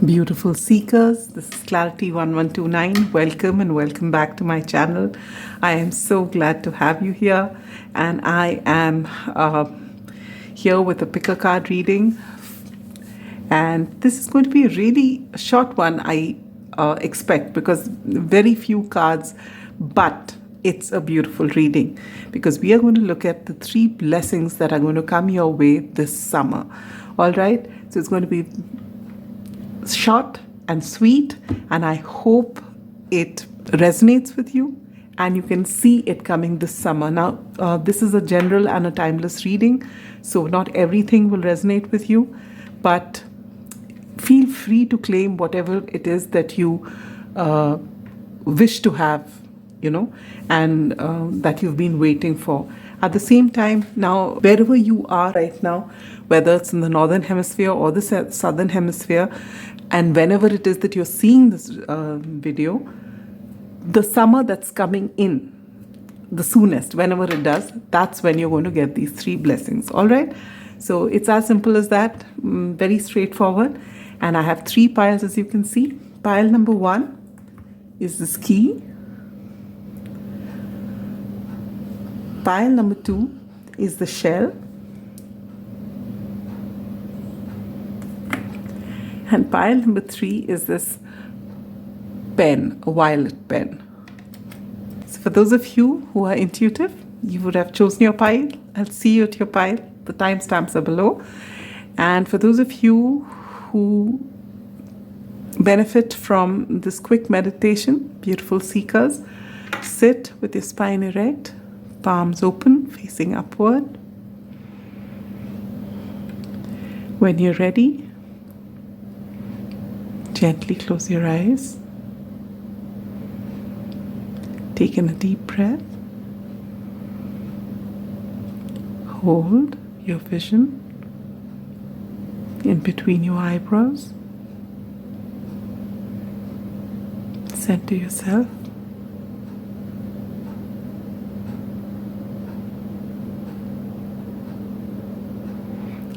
Beautiful seekers, this is Clarity 1129. Welcome and welcome back to my channel. I am so glad to have you here, and I am here with a pick a card reading. And this is going to be a really short one, I expect, because very few cards, but it's a beautiful reading because we are going to look at the 3 blessings that are going to come your way this summer. All right, so it's going to be short and sweet, and I hope it resonates with you and you can see it coming this summer. Now, this is a general and a timeless reading, so not everything will resonate with you, but feel free to claim whatever it is that you wish to have, and that you've been waiting for. At the same time, now, wherever you are right now, whether it's in the northern hemisphere or the southern hemisphere, and whenever it is that you're seeing this video, the summer that's coming in, the soonest, whenever it does, that's when you're going to get these 3 blessings. All right? So it's as simple as that, very straightforward. And I have 3 piles, as you can see. Pile number 1 is this key. Pile number 2 is the shell. And pile number 3 is this pen, a violet pen. So for those of you who are intuitive, you would have chosen your pile. I'll see you at your pile. The timestamps are below. And for those of you who benefit from this quick meditation, beautiful seekers, sit with your spine erect, palms open, facing upward. When you're ready, gently close your eyes. Take in a deep breath. Hold your vision in between your eyebrows. Center yourself.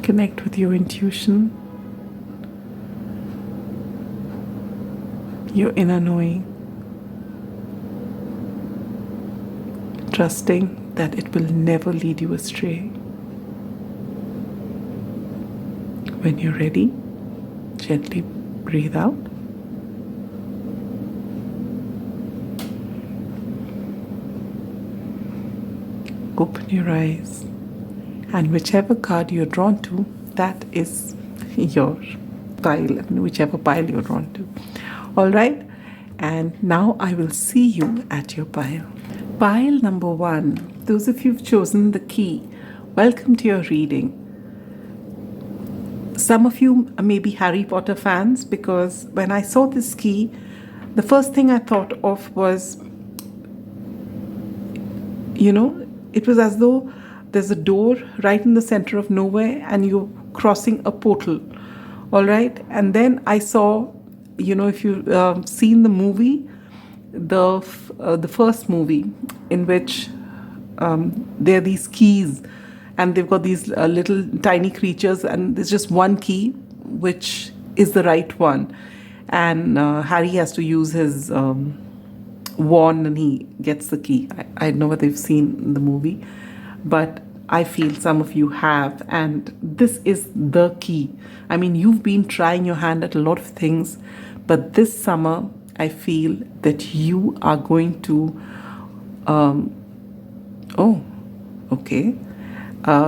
Connect with your intuition, your inner knowing, trusting that it will never lead you astray. When you're ready, gently breathe out. Open your eyes, and whichever card you're drawn to, that is your pile, whichever pile you're drawn to. All right, and now I will see you at your pile. Pile number 1, those of you who've chosen the key, welcome to your reading. Some of you may be Harry Potter fans, because when I saw this key, the first thing I thought of was, it was as though there's a door right in the center of nowhere and you're crossing a portal. All right, and then I saw, if you've seen the movie, the first movie, in which there are these keys and they've got these little tiny creatures, and there's just one key which is the right one, and Harry has to use his wand and he gets the key. I don't know whether you've seen the movie, but I feel some of you have, and this is the key. I mean, you've been trying your hand at a lot of things, but this summer I feel that you are going to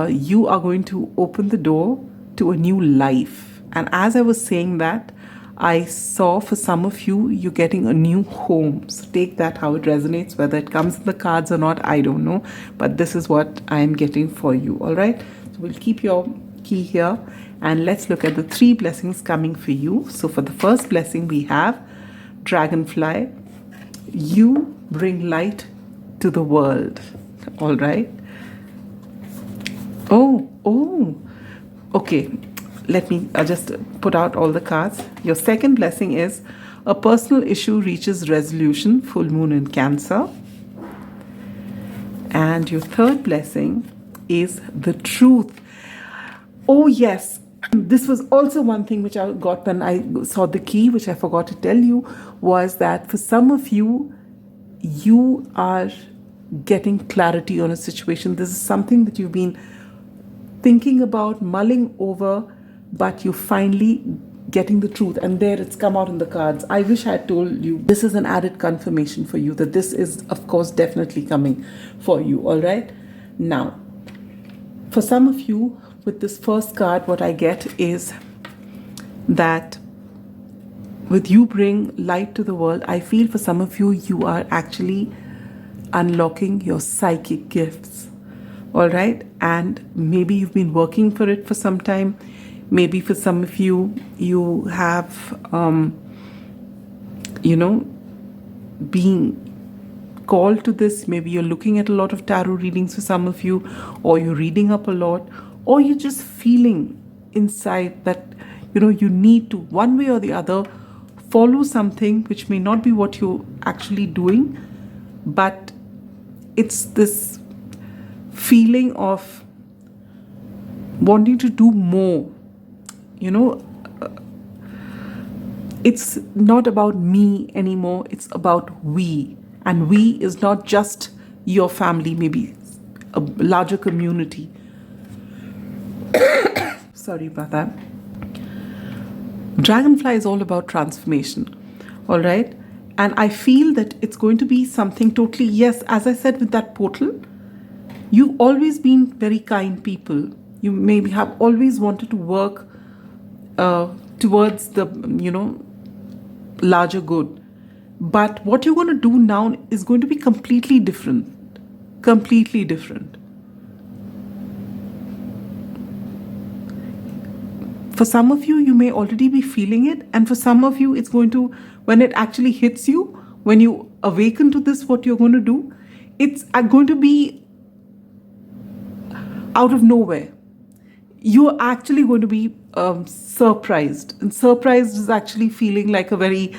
you are going to open the door to a new life. And as I was saying that, I saw for some of you, you're getting a new home. So take that how it resonates, whether it comes in the cards or not, I don't know. But this is what I'm getting for you, all right? So we'll keep your key here, and let's look at the 3 blessings coming for you. So for the first blessing, we have Dragonfly. You bring light to the world, all right? Okay. Let me just put out all the cards. Your second blessing is a personal issue reaches resolution, full moon in Cancer. And your third blessing is the truth. Oh yes, This was also one thing which I got when I saw the key, which I forgot to tell you, was that for some of you, you are getting clarity on a situation. This is something that you've been thinking about, mulling over, but you're finally getting the truth. And there it's come out in the cards. I wish I had told you. This is an added confirmation for you that this is, of course, definitely coming for you. All right. Now, for some of you, with this first card, what I get is that with you bring light to the world, I feel for some of you, you are actually unlocking your psychic gifts. All right. And maybe you've been working for it for some time. Maybe for some of you, you have, being called to this. Maybe you're looking at a lot of tarot readings for some of you, or you're reading up a lot, or you're just feeling inside that, you need to, one way or the other, follow something which may not be what you're actually doing, but it's this feeling of wanting to do more. It's not about me anymore. It's about we. And we is not just your family, maybe a larger community. Sorry about that. Dragonfly is all about transformation. All right. And I feel that it's going to be something totally, yes, as I said with that portal, you've always been very kind people. You maybe have always wanted to work towards the, larger good. But what you're going to do now is going to be completely different. Completely different. For some of you, you may already be feeling it. And for some of you, it's going to, when it actually hits you, when you awaken to this, what you're going to do, it's going to be out of nowhere. You're actually going to be surprised. And surprised is actually feeling like a very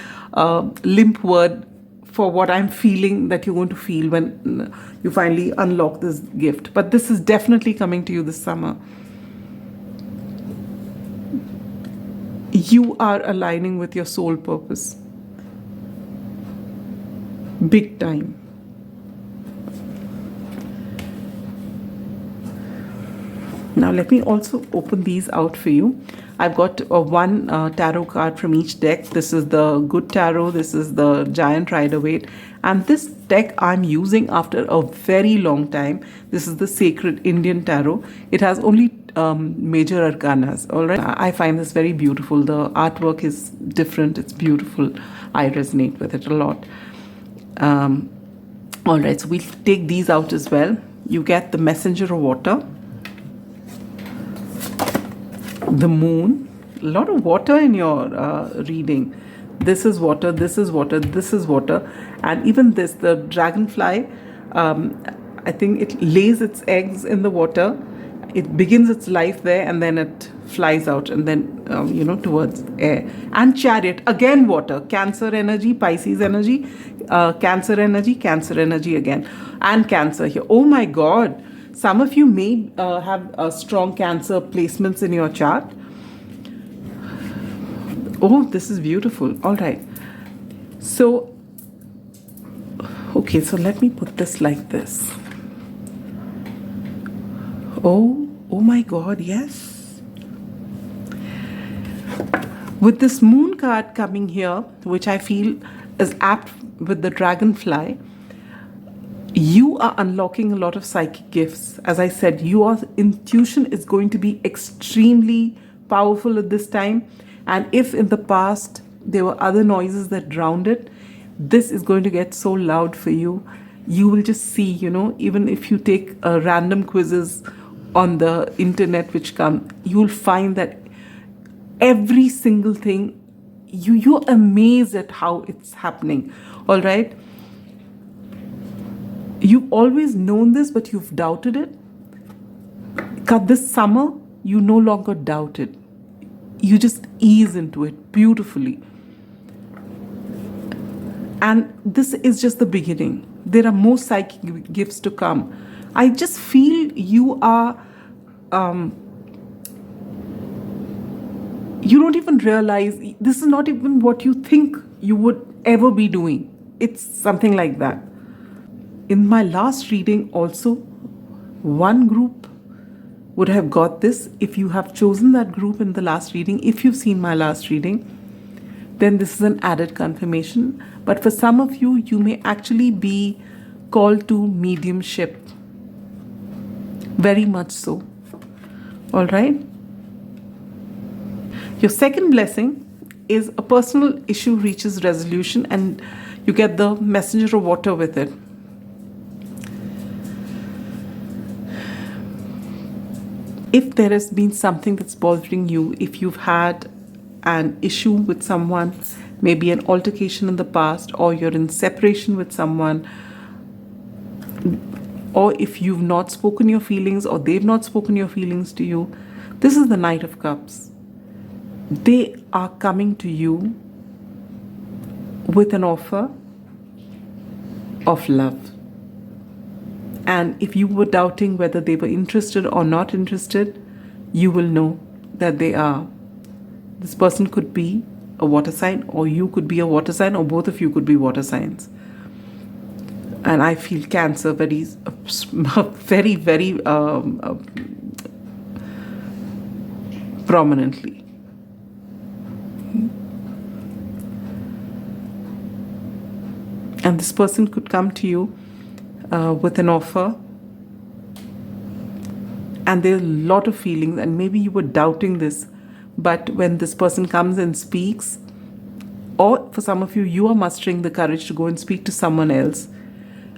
limp word for what I'm feeling that you're going to feel when you finally unlock this gift. But this is definitely coming to you this summer. You are aligning with your soul purpose. Big time. Now let me also open these out for you. I've got one tarot card from each deck. This is the Good Tarot. This is the Giant Rider-Waite. And this deck I'm using after a very long time. This is the Sacred Indian Tarot. It has only major arcanas. All right. I find this very beautiful. The artwork is different. It's beautiful. I resonate with it a lot. All right. So we'll take these out as well. You get the Messenger of Water, the Moon, a lot of water in your reading. This is water, this is water, this is water. And even this, the Dragonfly, I think it lays its eggs in the water. It begins its life there and then it flies out and then, towards air. And Chariot, again water, Cancer energy, Pisces energy, Cancer energy again. And Cancer here. Oh my God. Some of you may have strong Cancer placements in your chart. Oh, this is beautiful. All right. So, okay, so let me put this like this. Oh my God, yes. With this Moon card coming here, which I feel is apt with the Dragonfly, you are unlocking a lot of psychic gifts. As I said, your intuition is going to be extremely powerful at this time. And if in the past there were other noises that drowned it, this is going to get so loud for you. You will just see, even if you take random quizzes on the internet which come, you'll find that every single thing, you're amazed at how it's happening. All right. You've always known this, but you've doubted it. This summer, you no longer doubt it. You just ease into it beautifully. And this is just the beginning. There are more psychic gifts to come. I just feel you are You don't even realize this is not even what you think you would ever be doing. It's something like that. In my last reading, also, one group would have got this. If you have chosen that group in the last reading, if you've seen my last reading, then this is an added confirmation. But for some of you, you may actually be called to mediumship. Very much so. All right? Your second blessing is a personal issue reaches resolution and you get the messenger of water with it. If there has been something that's bothering you, if you've had an issue with someone, maybe an altercation in the past, or you're in separation with someone, or if you've not spoken your feelings or they've not spoken your feelings to you, this is the Knight of Cups. They are coming to you with an offer of love. And if you were doubting whether they were interested or not interested, you will know that they are. This person could be a water sign, or you could be a water sign, or both of you could be water signs. And I feel Cancer very, very prominently. And this person could come to you with an offer, and there are a lot of feelings, and maybe you were doubting this, but when this person comes and speaks, or for some of you, you are mustering the courage to go and speak to someone else,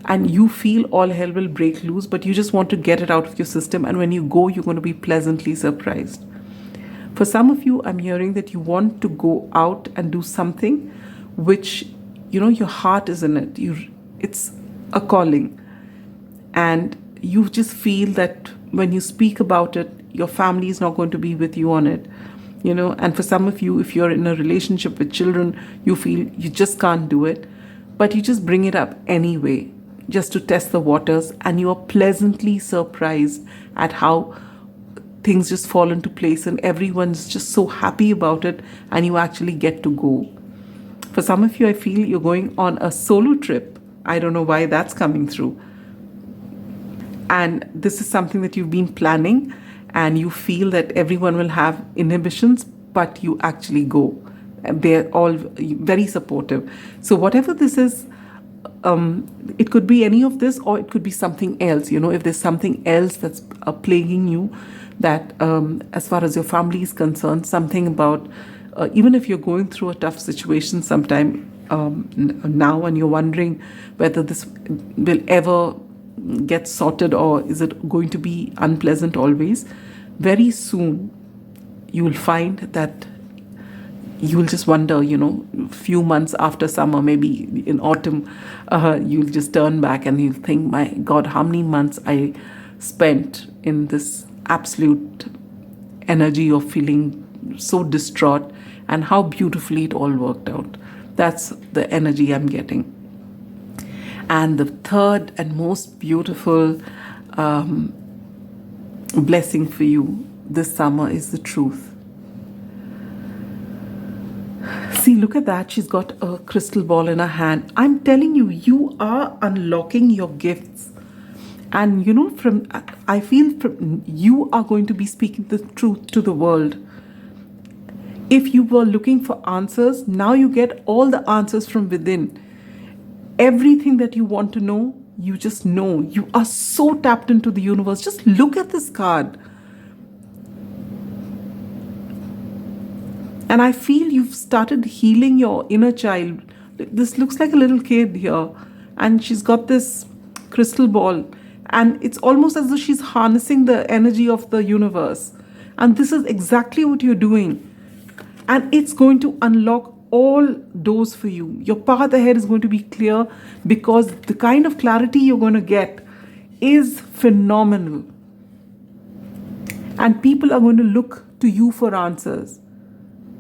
and you feel all hell will break loose, but you just want to get it out of your system, and when you go, you're going to be pleasantly surprised. For some of you, I'm hearing that you want to go out and do something which, your heart is in it. It's a calling. And you just feel that when you speak about it, your family is not going to be with you on it. And for some of you, if you're in a relationship with children, you feel you just can't do it. But you just bring it up anyway, just to test the waters. And you are pleasantly surprised at how things just fall into place and everyone's just so happy about it, and you actually get to go. For some of you, I feel you're going on a solo trip. I don't know why that's coming through. And this is something that you've been planning, and you feel that everyone will have inhibitions, but you actually go. They're all very supportive. So whatever this is, it could be any of this, or it could be something else. If there's something else that's plaguing you, that as far as your family is concerned, something about, even if you're going through a tough situation sometime now, and you're wondering whether this will ever get sorted, or is it going to be unpleasant always, very soon you will find that you will just wonder, few months after summer, maybe in autumn, you'll just turn back and you'll think, my God, how many months I spent in this absolute energy of feeling so distraught, and how beautifully it all worked out. That's the energy I'm getting. And the third and most beautiful blessing for you this summer is the truth. See, look at that. She's got a crystal ball in her hand. I'm telling you, you are unlocking your gifts. And I feel you are going to be speaking the truth to the world. If you were looking for answers, now you get all the answers from within. Everything that you want to know, you just know. You are so tapped into the universe. Just look at this card. And I feel you've started healing your inner child. This looks like a little kid here. And she's got this crystal ball. And it's almost as though she's harnessing the energy of the universe. And this is exactly what you're doing. And it's going to unlock all doors for you. Your path ahead is going to be clear, because the kind of clarity you're going to get is phenomenal. And people are going to look to you for answers.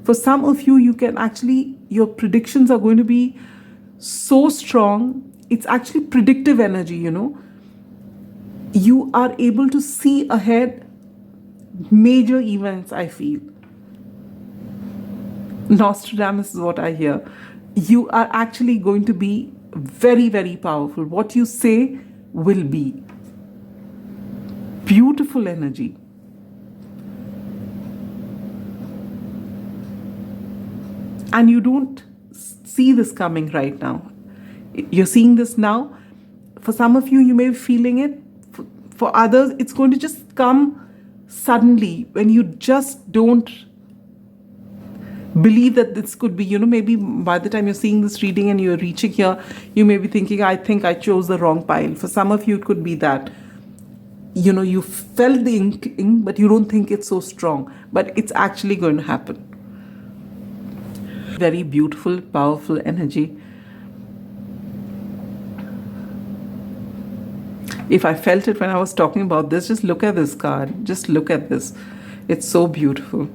For some of you, your predictions are going to be so strong. It's actually predictive energy, You are able to see ahead major events, I feel. Nostradamus is what I hear. You are actually going to be very, very powerful. What you say will be. Beautiful energy. And you don't see this coming right now. You're seeing this now. For some of you, you may be feeling it. For others, it's going to just come suddenly when you just don't believe that this could be, maybe by the time you're seeing this reading and you're reaching here, you may be thinking, I think I chose the wrong pile. For some of you, it could be that, you felt the inkling, but you don't think it's so strong. But it's actually going to happen. Very beautiful, powerful energy. If I felt it when I was talking about this, just look at this card. Just look at this. It's so beautiful.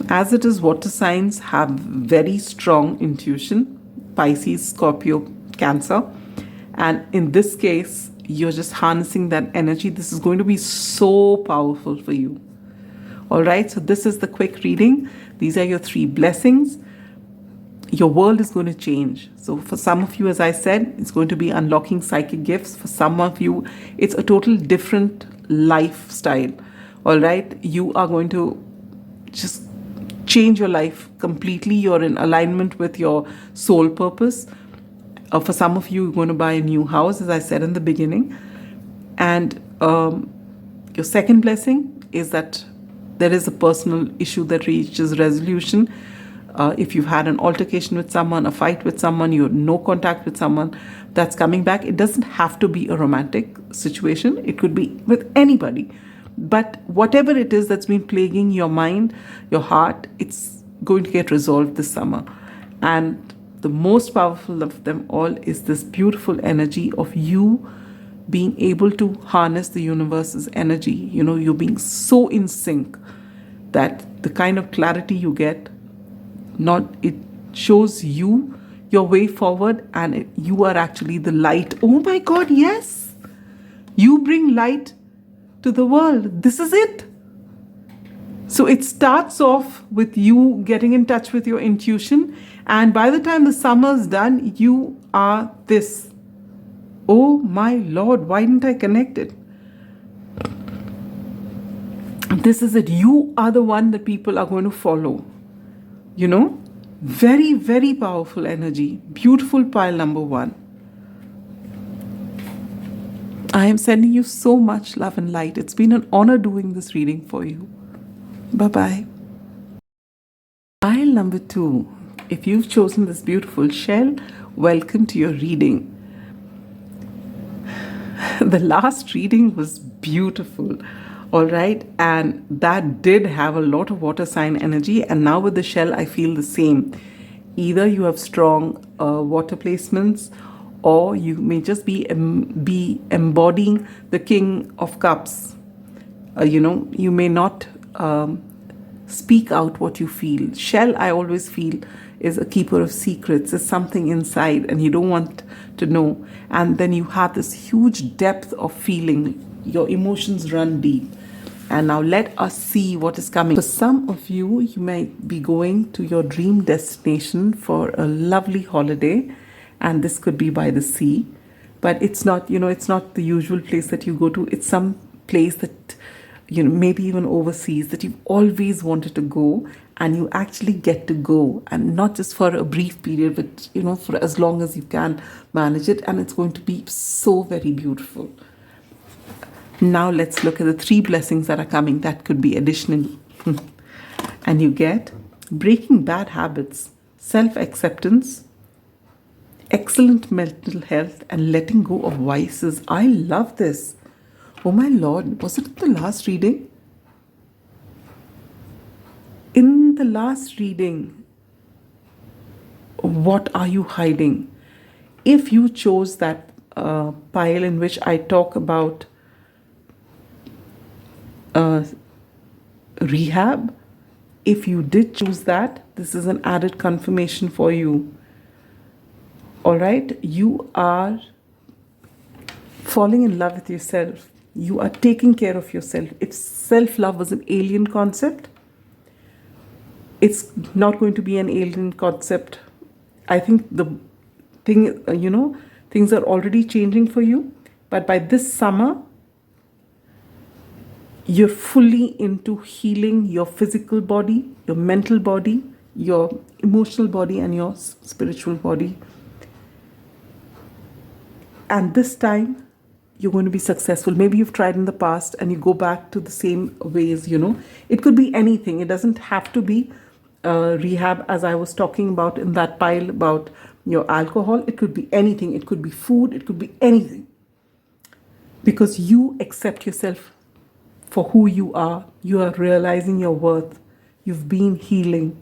As it is, water signs have very strong intuition. Pisces, Scorpio, Cancer. And in this case, you're just harnessing that energy. This is going to be so powerful for you. All right, so this is the quick reading. These are your 3 blessings. Your world is going to change. So for some of you, as I said, it's going to be unlocking psychic gifts. For some of you, it's a total different lifestyle. All right, you are going to just change your life completely. You're in alignment with your soul purpose. For some of you, you're going to buy a new house, as I said in the beginning. And your second blessing is that there is a personal issue that reaches resolution. If you've had an altercation with someone, a fight with someone, you have no contact with someone, that's coming back. It doesn't have to be a romantic situation. It could be with anybody. But whatever it is that's been plaguing your mind, your heart, it's going to get resolved this summer. And the most powerful of them all is this beautiful energy of you being able to harness the universe's energy. You're being so in sync that the kind of clarity you get, it shows you your way forward, and you are actually the light. Oh my God, yes! You bring light to the world. This is it. So it starts off with you getting in touch with your intuition, and by the time the summer's done, you are this. Oh my Lord, why didn't I connect it? This is it. You are the one that people are going to follow. Very, very powerful energy. Beautiful pile number 1. I am sending you so much love and light. It's been an honor doing this reading for you. Bye-bye. Pile number 2. If you've chosen this beautiful shell, welcome to your reading. The last reading was beautiful. All right, and that did have a lot of water sign energy, and now with the shell I feel the same. Either you have strong water placements, or you may just be embodying the King of Cups. You may not speak out what you feel. Shell, I always feel, is a keeper of secrets. There's something inside and you don't want to know, and then you have this huge depth of feeling. Your emotions run deep. And now let us see what is coming. For some of you, you might be going to your dream destination for a lovely holiday. And this could be by the sea. But it's not, it's not the usual place that you go to. It's some place that, maybe even overseas, that you've always wanted to go. And you actually get to go. And not just for a brief period, but, for as long as you can manage it. And it's going to be so very beautiful. Now let's look at the 3 blessings that are coming. That could be additionally. And you get breaking bad habits, self-acceptance, excellent mental health, and letting go of vices. I love this. Oh my Lord, was it the last reading? In the last reading, what are you hiding? If you chose that pile in which I talk about rehab, if you did choose that, this is an added confirmation for you. All right, you are falling in love with yourself. You are taking care of yourself. If self-love was an alien concept, It's not going to be an alien concept. I think the thing, things are already changing for you. But by this summer, you're fully into healing your physical body, your mental body, your emotional body, and your spiritual body. And this time, you're going to be successful. Maybe you've tried in the past and you go back to the same ways, It could be anything. It doesn't have to be rehab, as I was talking about in that pile about your alcohol. It could be anything. It could be food. It could be anything. Because you accept yourself for who you are. You are realizing your worth. You've been healing.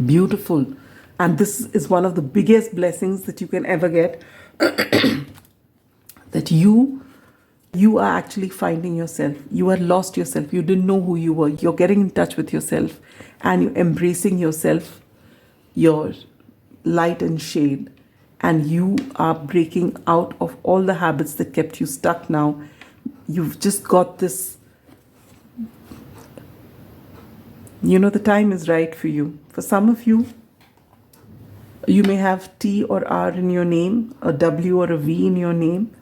Beautiful. And this is one of the biggest blessings that you can ever get. That you are actually finding yourself. You had lost yourself. You didn't know who you were. You're getting in touch with yourself and you're embracing yourself, your light and shade. And you are breaking out of all the habits that kept you stuck now. You've just got this, the time is right for you. For some of you, you may have T or R in your name, a W or a V in your name.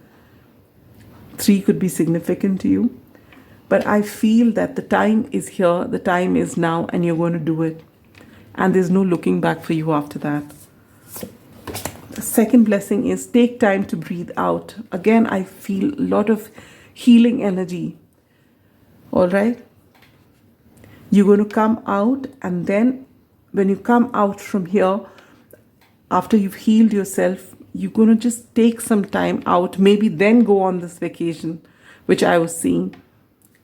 3 could be significant to you. But I feel that the time is here, the time is now, and you're going to do it. And there's no looking back for you after that. The second blessing is take time to breathe out. Again, I feel a lot of healing energy. All right? You're going to come out, and then when you come out from here, after you've healed yourself, you're going to just take some time out, maybe then go on this vacation, which I was seeing,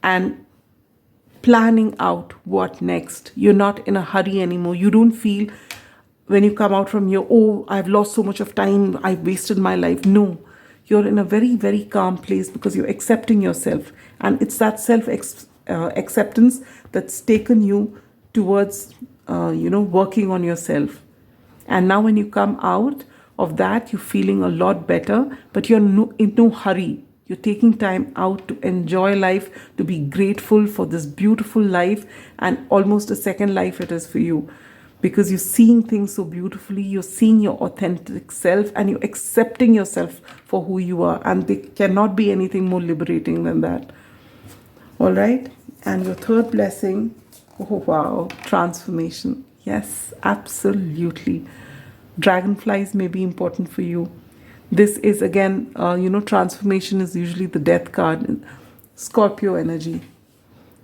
and planning out what next. You're not in a hurry anymore. You don't feel when you come out from here, oh, I've lost so much of time, I've wasted my life. No, you're in a very, very calm place because you're accepting yourself. And it's that self-acceptance that's taken you towards, working on yourself. And now when you come out of that, you're feeling a lot better, but you're in no hurry. You're taking time out to enjoy life, to be grateful for this beautiful life, and almost a second life it is for you. Because you're seeing things so beautifully, you're seeing your authentic self, and you're accepting yourself for who you are. And there cannot be anything more liberating than that. All right? And your third blessing, oh wow, transformation. Yes, absolutely. Dragonflies may be important for you. This is again, transformation is usually the death card. Scorpio energy.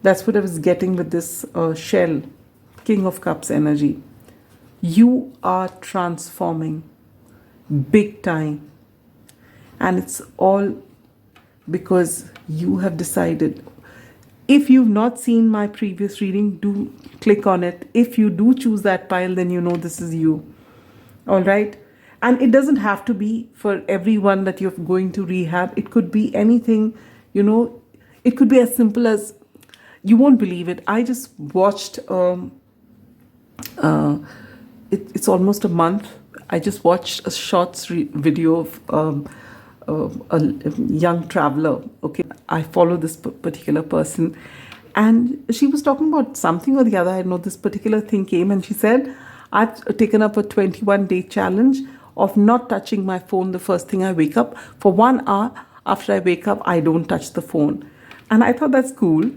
That's what I was getting with this shell. King of Cups energy. You are transforming big time. And it's all because you have decided. If you've not seen my previous reading, do click on it. If you do choose that pile, then you know this is you. All right? And it doesn't have to be for everyone that you're going to rehab. It could be anything, it could be as simple as, you won't believe it. I just watched, it's almost a month. I just watched a shorts video of a young traveler. Okay, I follow this particular person, and she was talking about something or the other. I know this particular thing came, and she said, I've taken up a 21-day challenge of not touching my phone the first thing I wake up. For 1 hour after I wake up, I don't touch the phone. And I thought that's cool.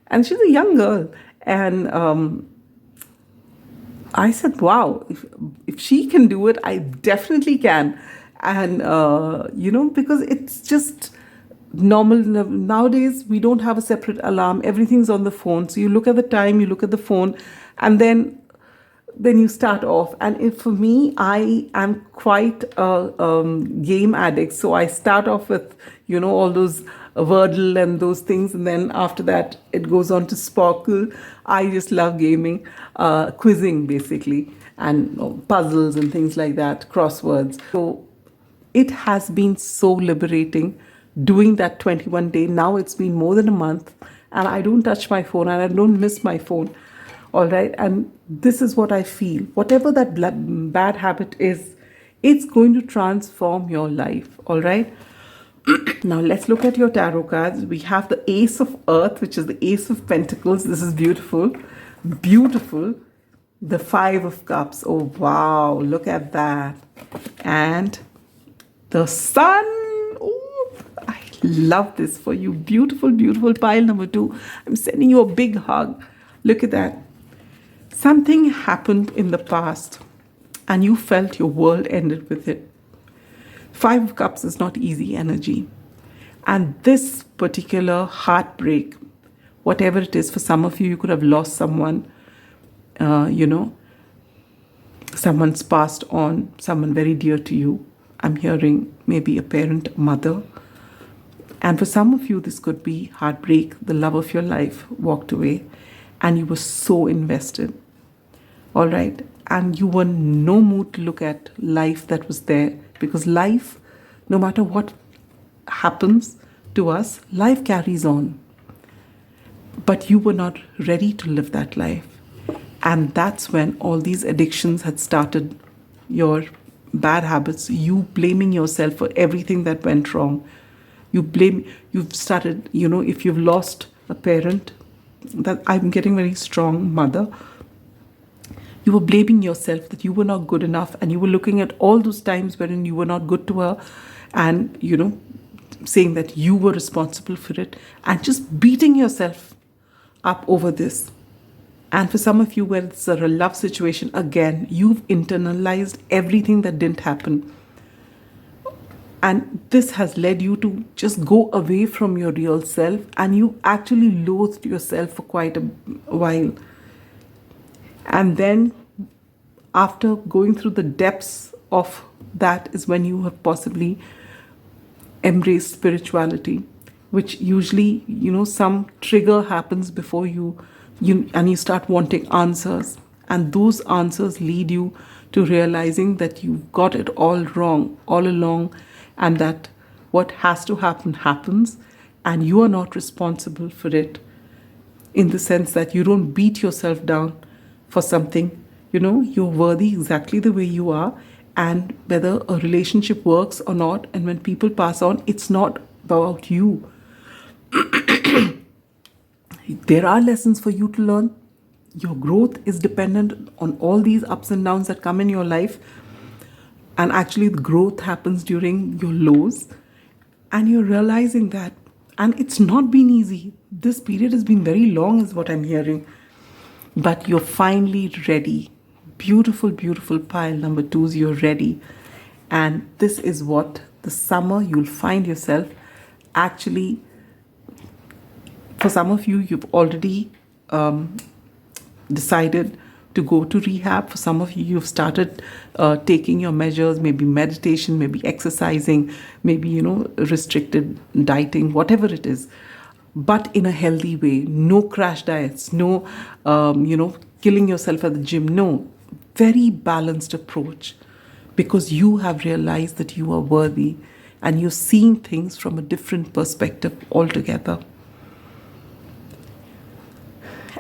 And she's a young girl. And I said, wow, if she can do it, I definitely can. And, because it's just normal. Nowadays, we don't have a separate alarm. Everything's on the phone. So you look at the time, you look at the phone, and then you start off. And for me, I am quite a game addict. So I start off with, all those Wordle and those things. And then after that, it goes on to Sparkle. I just love gaming, quizzing basically, and puzzles and things like that, crosswords. So it has been so liberating doing that 21-day. Now it's been more than a month, and I don't touch my phone, and I don't miss my phone. All right. And this is what I feel. Whatever that bad habit is, it's going to transform your life. All right. Now let's look at your tarot cards. We have the Ace of Earth, which is the Ace of Pentacles. This is beautiful. Beautiful. The Five of Cups. Oh, wow. Look at that. And the Sun. Oh, I love this for you. Beautiful, beautiful pile number 2. I'm sending you a big hug. Look at that. Something happened in the past and you felt your world ended with it. Five of Cups is not easy energy. And this particular heartbreak, whatever it is, for some of you, you could have lost someone, someone's passed on, someone very dear to you. I'm hearing maybe a parent, a mother. And for some of you, this could be heartbreak. The love of your life walked away and you were so invested. All right. And you were in no mood to look at life that was there, because life, no matter what happens to us, life carries on. But you were not ready to live that life. And that's when all these addictions had started, your bad habits, you blaming yourself for everything that went wrong. You've started, if you've lost a parent, that I'm getting very strong mother, you were blaming yourself that you were not good enough, and you were looking at all those times wherein you were not good to her and, saying that you were responsible for it and just beating yourself up over this. And for some of you, where it's a love situation, again, you've internalized everything that didn't happen. And this has led you to just go away from your real self, and you actually loathed yourself for quite a while. And then after going through the depths of that is when you have possibly embraced spirituality, which usually, some trigger happens before you start wanting answers. And those answers lead you to realizing that you've got it all wrong all along, and that what has to happen happens, and you are not responsible for it, in the sense that you don't beat yourself down for something. You're worthy exactly the way you are, and whether a relationship works or not, and when people pass on, it's not about you. There are lessons for you to learn. Your growth is dependent on all these ups and downs that come in your life. And actually, the growth happens during your lows. And you're realizing that. And it's not been easy. This period has been very long, is what I'm hearing. But you're finally ready. Beautiful, beautiful pile number 2s, you're ready. And this is what the summer you'll find yourself actually. For some of you, you've already decided to go to rehab. For some of you, you've started taking your measures, maybe meditation, maybe exercising, maybe, restricted dieting, whatever it is. But in a healthy way. No crash diets, no, killing yourself at the gym. No, very balanced approach, because you have realized that you are worthy and you're seeing things from a different perspective altogether.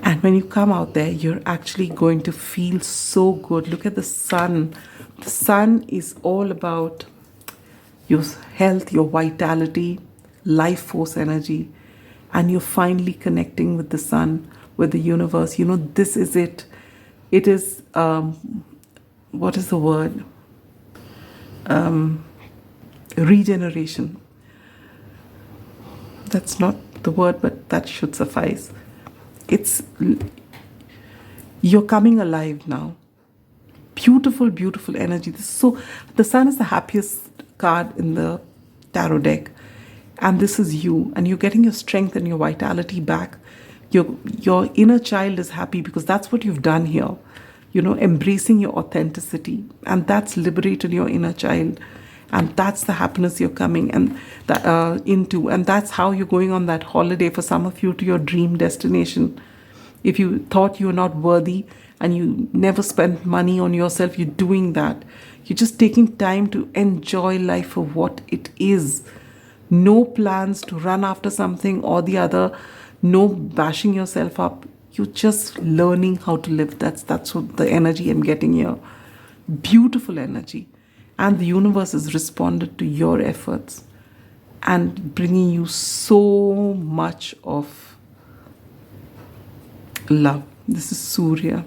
And when you come out there, you're actually going to feel so good. Look at the sun. The sun is all about your health, your vitality, life force energy. And you're finally connecting with the sun, with the universe. This is it. It is, what is the word? Regeneration. That's not the word, but that should suffice. You're coming alive now. Beautiful, beautiful energy. The sun is the happiest card in the tarot deck. And this is you. And you're getting your strength and your vitality back. Your inner child is happy, because that's what you've done here. Embracing your authenticity. And that's liberated your inner child. And that's the happiness you're coming into. And that's how you're going on that holiday, for some of you, to your dream destination. If you thought you were not worthy and you never spent money on yourself, you're doing that. You're just taking time to enjoy life for what it is. No plans to run after something or the other. No bashing yourself up. You're just learning how to live. That's what the energy I'm getting here. Beautiful energy. And the universe has responded to your efforts and bringing you so much of love. This is Surya.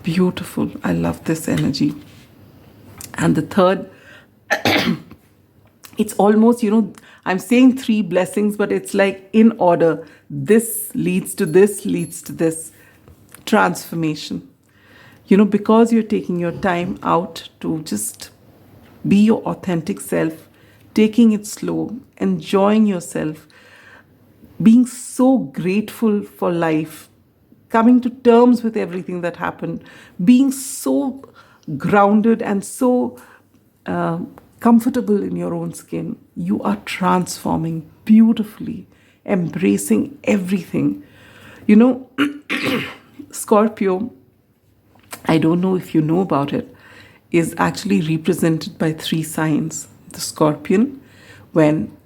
Beautiful. I love this energy. And the third, it's almost, I'm saying three blessings, but it's like in order. This leads to this, leads to this transformation. Because you're taking your time out to just be your authentic self, taking it slow, enjoying yourself, being so grateful for life, coming to terms with everything that happened, being so grounded and so uh, comfortable in your own skin. You are transforming beautifully, embracing everything. Scorpio, I don't know if you know about it, is actually represented by three signs. The scorpion, when,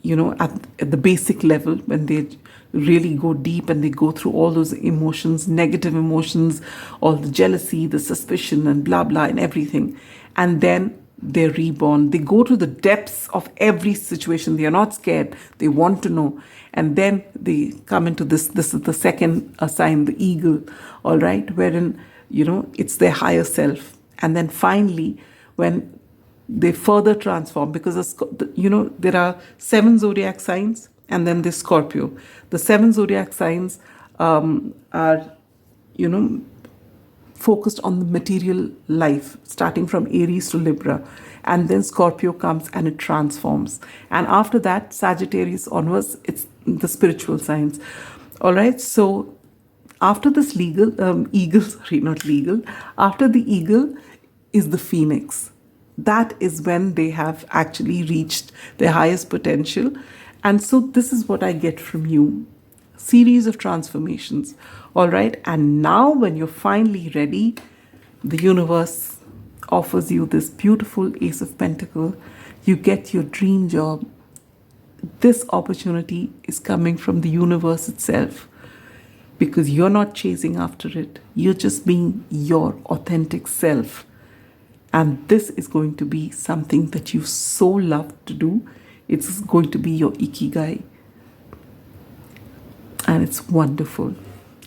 at the basic level, when they really go deep and they go through all those emotions, negative emotions, all the jealousy, the suspicion, and blah, blah, and everything. And then they're reborn. They go to the depths of every situation. They are not scared. They want to know. And then they come into this. This is the second sign, the eagle, all right, wherein, it's their higher self. And then finally, when they further transform, because, there are 7 zodiac signs and then there's Scorpio. The 7 zodiac signs are, focused on the material life, starting from Aries to Libra. And then Scorpio comes and it transforms. And after that, Sagittarius onwards, it's the spiritual signs. All right. So after this eagle, sorry, not legal, after the eagle is the phoenix. That is when they have actually reached their highest potential. And so this is what I get from you. Series of transformations. All right. And now when you're finally ready, the universe offers you this beautiful Ace of Pentacles. You get your dream job. This opportunity is coming from the universe itself, because you're not chasing after it. You're just being your authentic self. And this is going to be something that you so love to do. It's going to be your ikigai. And it's wonderful.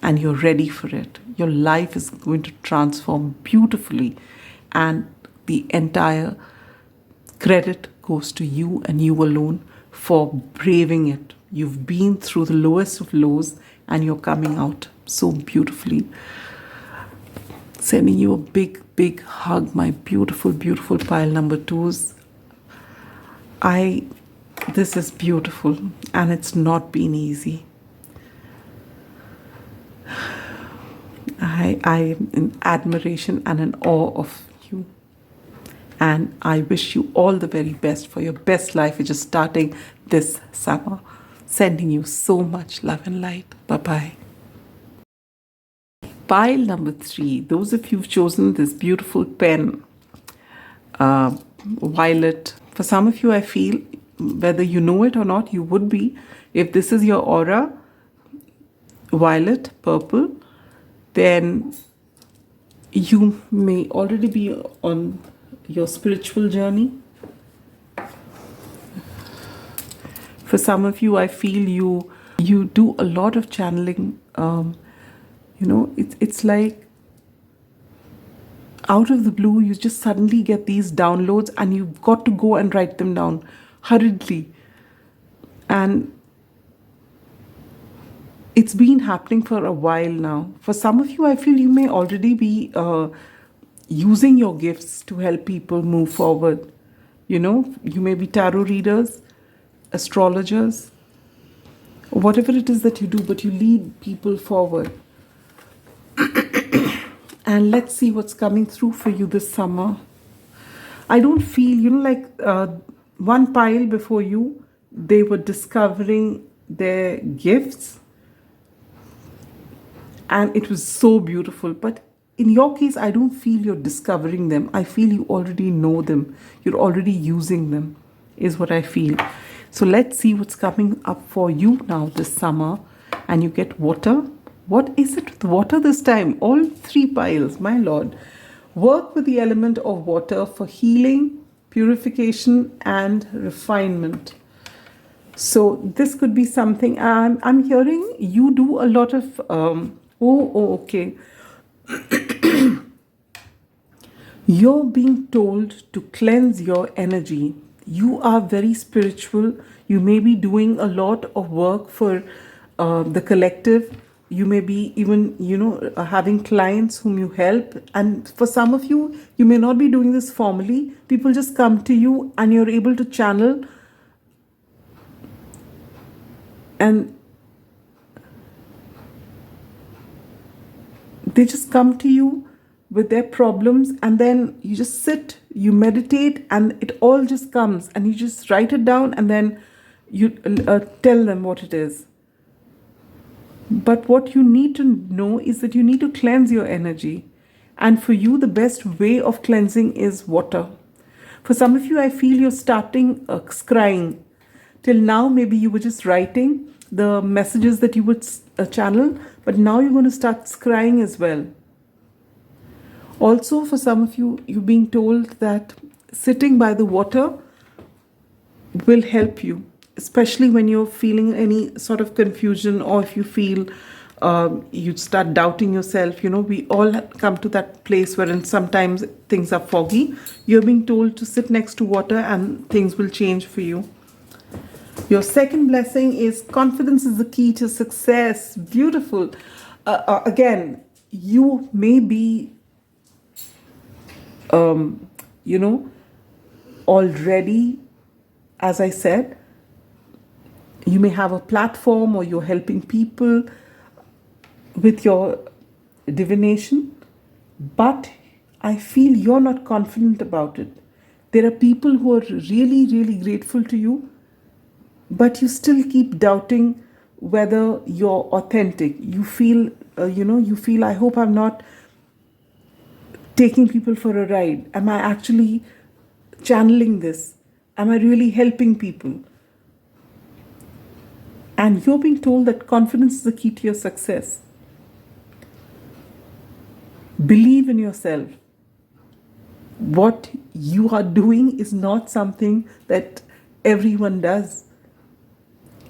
And you're ready for it. Your life is going to transform beautifully. And the entire credit goes to you and you alone for braving it. You've been through the lowest of lows and you're coming out so beautifully. Sending you a big, big hug, my beautiful, beautiful pile number 2s. This is beautiful and it's not been easy. I am in admiration and in awe of you. And I wish you all the very best for your best life, which is starting this summer. Sending you so much love and light. Bye-bye. Pile number 3. Those of you who've chosen this beautiful pen, violet. For some of you, I feel, whether you know it or not, you would be. If this is your aura, violet, purple, then you may already be on your spiritual journey. For some of you, I feel you do a lot of channeling. It's like out of the blue, you just suddenly get these downloads and you've got to go and write them down hurriedly. And it's been happening for a while now. For some of you, I feel you may already be using your gifts to help people move forward. You may be tarot readers, astrologers, whatever it is that you do, but you lead people forward. And let's see what's coming through for you this summer. I don't feel, like one pile before you, they were discovering their gifts. And it was so beautiful. But in your case, I don't feel you're discovering them. I feel you already know them. You're already using them, is what I feel. So let's see what's coming up for you now this summer. And you get water. What is it with water this time? All 3 piles, my Lord. Work with the element of water for healing, purification, and refinement. So this could be something. I'm hearing you do a lot of... okay. You're being told to cleanse your energy. You are very spiritual. You may be doing a lot of work for the collective. You may be even, having clients whom you help. And for some of you, you may not be doing this formally. People just come to you and you're able to channel. And they just come to you with their problems, and then you just sit, you meditate, and it all just comes, and you just write it down, and then you tell them what it is. But what you need to know is that you need to cleanse your energy. And for you, the best way of cleansing is water. For some of you, I feel you're starting scrying. Till now, maybe you were just writing the messages that you would channel, but now you're going to start scrying as well. Also, for some of you, you're being told that sitting by the water will help you, especially when you're feeling any sort of confusion, or if you feel you start doubting yourself. We all come to that place wherein sometimes things are foggy. You're being told to sit next to water and things will change for you. Your second blessing is confidence is the key to success. Beautiful. Again, you may be already, as I said, you may have a platform, or you're helping people with your divination, but I feel you're not confident about it. There are people who are really, really grateful to you, but you still keep doubting whether you're authentic. You feel, I hope I'm not taking people for a ride. Am I actually channeling this? Am I really helping people? And you're being told that confidence is the key to your success. Believe in yourself. What you are doing is not something that everyone does.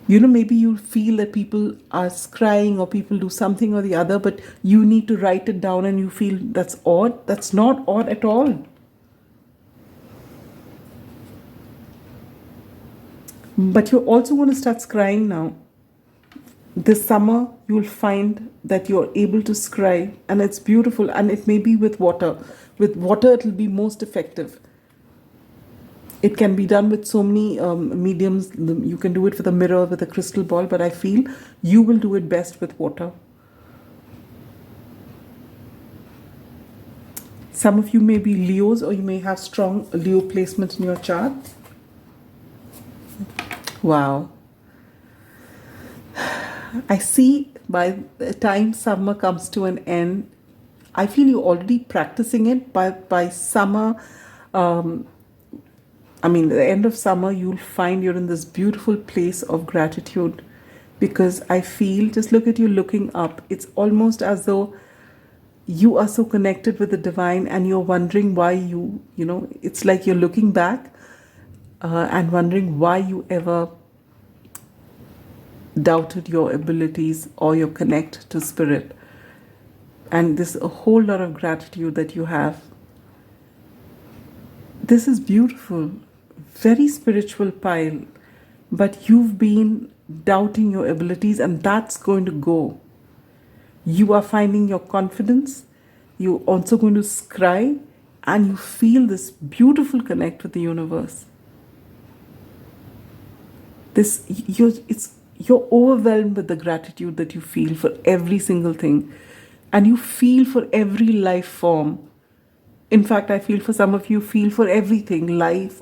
Maybe you feel that people are crying or people do something or the other, but you need to write it down and you feel that's odd. That's not odd at all. But you're also going to start crying now. This summer, you'll find that you're able to scry, and it's beautiful, and it may be with water. With water, it'll be most effective. It can be done with so many mediums. You can do it with a mirror, with a crystal ball, but I feel you will do it best with water. Some of you may be Leos, or you may have strong Leo placement in your chart. Wow. I see by the time summer comes to an end, I feel you're already practicing it. By summer, the end of summer, you'll find you're in this beautiful place of gratitude, because I feel, just look at you looking up. It's almost as though you are so connected with the divine, and you're wondering why it's like you're looking back and wondering why you ever doubted your abilities or your connect to spirit. And there's a whole lot of gratitude that you have. This is beautiful, very spiritual pile, but you've been doubting your abilities, and that's going to go. You are finding your confidence. You're also going to scry, and you feel this beautiful connect with the universe. You're overwhelmed with the gratitude that you feel for every single thing, and you feel for every life form. In fact, I feel for some of you feel for everything, life,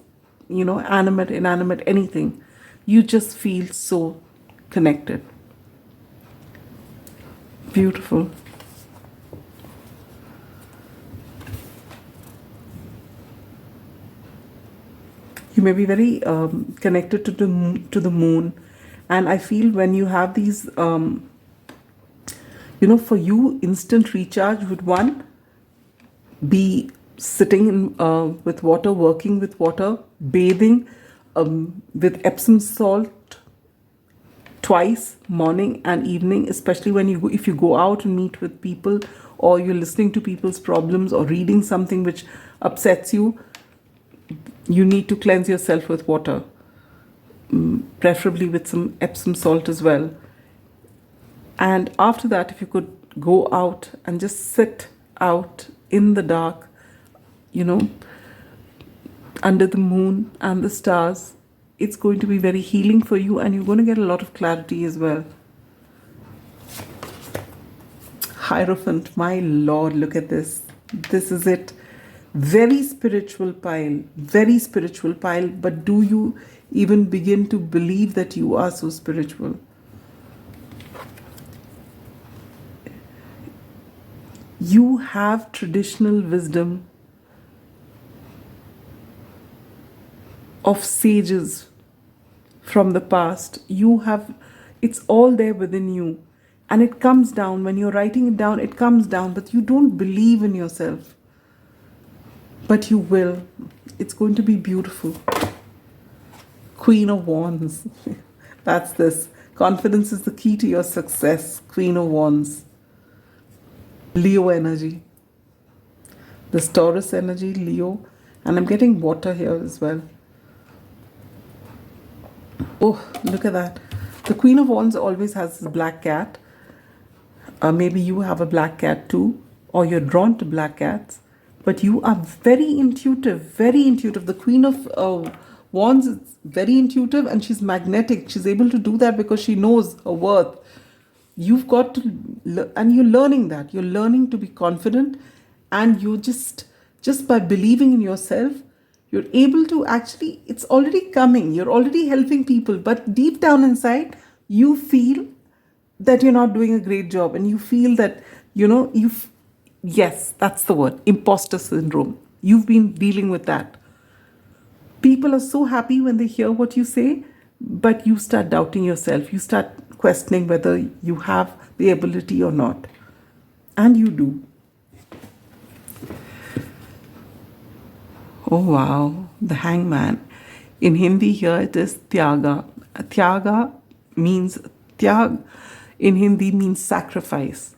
animate, inanimate, anything. You just feel so connected. Beautiful. You may be very connected to the moon. And I feel when you have these, for you, instant recharge would one be sitting with water, working with water, bathing with Epsom salt twice, morning and evening, especially if you go out and meet with people or you're listening to people's problems or reading something which upsets you, you need to cleanse yourself with water, preferably with some Epsom salt as well. And after that, if you could go out and just sit out in the dark, you know, under the moon and the stars, it's going to be very healing for you, and you're going to get a lot of clarity as well. Hierophant, my Lord, look at this. This is it. Very spiritual pile, but do you even begin to believe that you are so spiritual? You have traditional wisdom of sages from the past. You have, it's all there within you, and it comes down. When you're writing it down, it comes down, but you don't believe in yourself. But you will. It's going to be beautiful. Queen of Wands. That's this. Confidence is the key to your success. Queen of Wands. Leo energy. This Taurus energy, Leo. And I'm getting water here as well. Oh, look at that. The Queen of Wands always has this black cat. Maybe you have a black cat too, or you're drawn to black cats. But you are very intuitive, very intuitive. The Queen of Wands is very intuitive, and she's magnetic. She's able to do that because she knows her worth. You've got to, and you're learning that. You're learning to be confident, and you just by believing in yourself, you're able to actually, it's already coming. You're already helping people, but deep down inside, you feel that you're not doing a great job, and you feel that, yes, that's the word, imposter syndrome. You've been dealing with that. People are so happy when they hear what you say, but you start doubting yourself. You start questioning whether you have the ability or not. And you do. Oh wow, the Hangman. In Hindi here it is Tyaga. Tyaga means, Tyag in Hindi means sacrifice.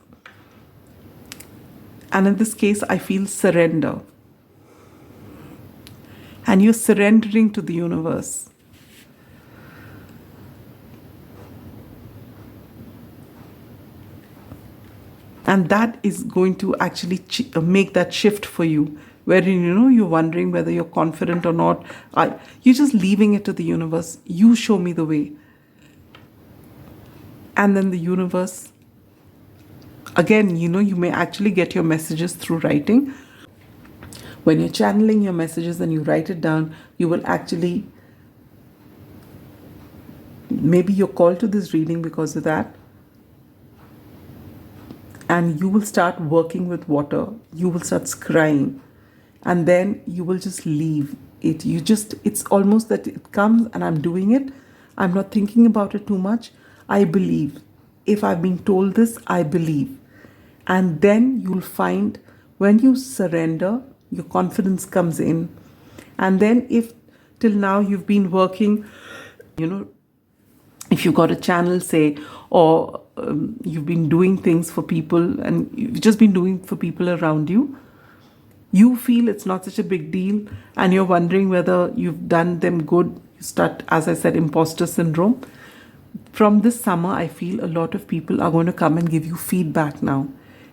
And in this case, I feel surrender. And you're surrendering to the universe. And that is going to actually make that shift for you, wherein, you're wondering whether you're confident or not. You're just leaving it to the universe. You show me the way. And then the universe, again, you may actually get your messages through writing. When you're channeling your messages and you write it down, you will actually, maybe you're called to this reading because of that. And you will start working with water. You will start scrying. And then you will just leave it. It's almost that it comes and I'm doing it. I'm not thinking about it too much. I believe. If I've been told this, I believe. And then you'll find when you surrender, your confidence comes in. And then if till now you've been working, if you've got a channel, say, or you've been doing things for people and you've just been doing for people around you, you feel it's not such a big deal and you're wondering whether you've done them good. You start, as I said, imposter syndrome. From this summer, I feel a lot of people are going to come and give you feedback now.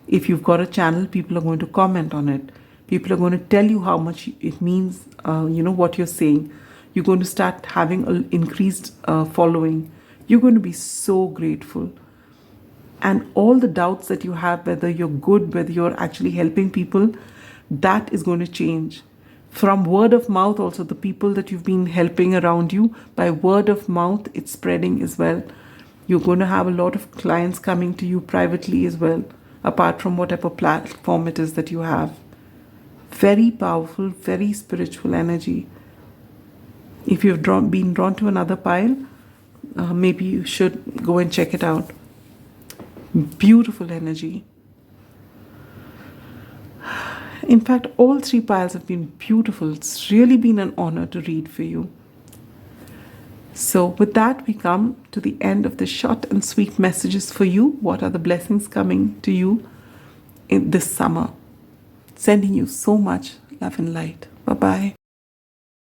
If you've got a channel, people are going to comment on it. People are going to tell you how much it means, what you're saying. You're going to start having an increased following. You're going to be so grateful. And all the doubts that you have, whether you're good, whether you're actually helping people, that is going to change. From word of mouth also, the people that you've been helping around you, by word of mouth, it's spreading as well. You're going to have a lot of clients coming to you privately as well, apart from whatever platform it is that you have. Very powerful, very spiritual energy. If you've been drawn to another pile, maybe you should go and check it out. Beautiful energy. In fact, all three piles have been beautiful. It's really been an honor to read for you. So with that, we come to the end of the short and sweet messages for you. What are the blessings coming to you in this summer. Sending you so much love and light. Bye bye.